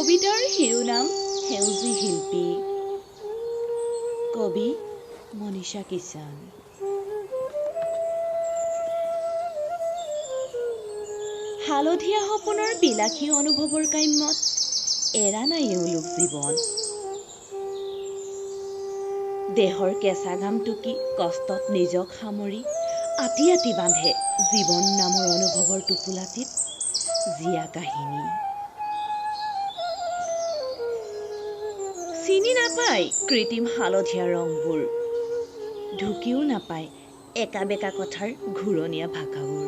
কবিতাৰ শিৰোনাম হেউজী শিল্পী। কবি মনীষা কিষাণ। হালধীয়া সপোনৰ বিলাসী অনুভৱৰ কাম্যত এৰা নাই এওঁলোক জীৱন। দেহৰ কেঁচা ঘাম টুকি কষ্টত নিজক সামৰি আতি আতি বান্ধে জীৱন নামৰ অনুভৱৰ টোপোলাটিত জীয়া কাহিনী। চিনি নাপায় কৃত্ৰিম হালধীয়া ৰংবোৰ, ঢুকিও নাপায় একা বেকা কথাৰ ঘূৰণীয়া ভাষাবোৰ।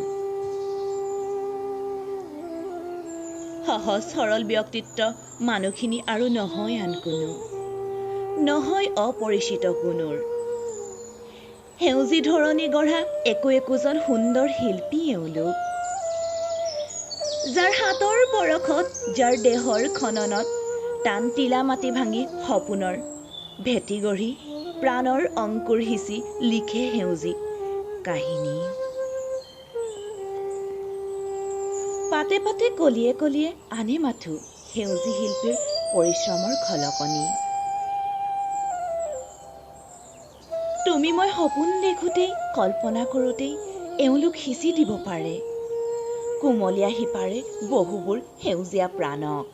সহজ সৰল ব্যক্তিত্ব মানুহখিনি আৰু নহয় আন কোনো, নহয় অপৰিচিত কোনোৰ। সেউজী ধৰণী গঢ়া একোজন সুন্দৰ শিল্পী এওঁলোক, যাৰ হাতৰ পৰশত, যাৰ দেহৰ খননত টান টিলা মাটি ভাঙি সপোনৰ ভেটি গঢ়ি প্ৰাণৰ অংকুৰ সিঁচি লিখে সেউজী কাহিনী। পাতে পাতে কলিয়ে কলিয়ে আনে মাথো সেউজী শিল্পীৰ পৰিশ্ৰমৰ খলকনি। তুমি মই সপোন দেখোঁতেই কল্পনা কৰোঁতেই এওঁলোক সিঁচি দিব পাৰে কুমলীয়া শিপাৰে বহুবোৰ সেউজীয়া প্ৰাণক।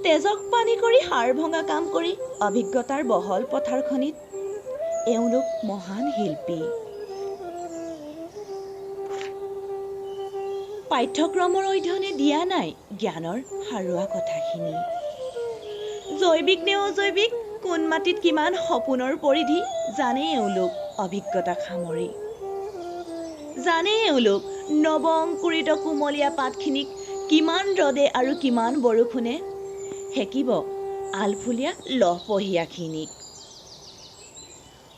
তেজক পানী কৰি হাড় ভঙা কাম কৰি অভিজ্ঞতাৰ বহল পথাৰখনিত এওঁলোক মহান শিল্পী। পাঠ্যক্ৰমৰ অধ্যয়নে দিয়া নাই জ্ঞানৰ সাৰুৱা কথাখিনি। জৈৱিক নে অজৈৱিক, কোন মাটিত কিমান সপোনৰ পৰিধি জানে এওঁলোক অভিজ্ঞতাক সামৰি। জানে এওঁলোক নৱ অংকুৰিত কুমলীয়া পাতখিনিক কিমান ৰদে আৰু কিমান বৰষুণে সেকিব আলফুলীয়া লহপহীয়াখিনিক।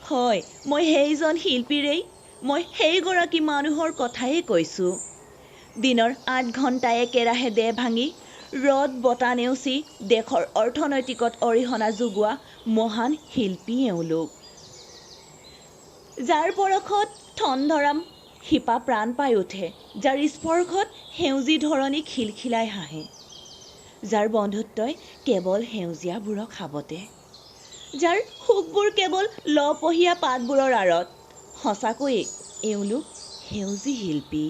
হয়, মই সেইজন শিল্পীৰেই, মই সেইগৰাকী মানুহৰ কথাই কৈছোঁ। দিনৰ 8 ঘণ্টা একেৰাহে দেহ ভাঙি ৰদ বতাহ নেওচি দেশৰ অৰ্থনৈতিকত অৰিহণা যোগোৱা মহান শিল্পী এওঁলোক, যাৰ পৰশত ঠনধৰাম শিপা প্ৰাণ পাই উঠে, যাৰ স্পৰ্শত সেউজী ধৰণী খিলখিলাই হাঁহে, যাৰ বন্ধুত্বই কেৱল সেউজীয়াবোৰক সাৱটে, যাৰ সুখবোৰ কেৱল লহপহীয়া পাতবোৰৰ আঁৰত। সঁচাকৈয়ে এওঁলোক সেউজী শিল্পী।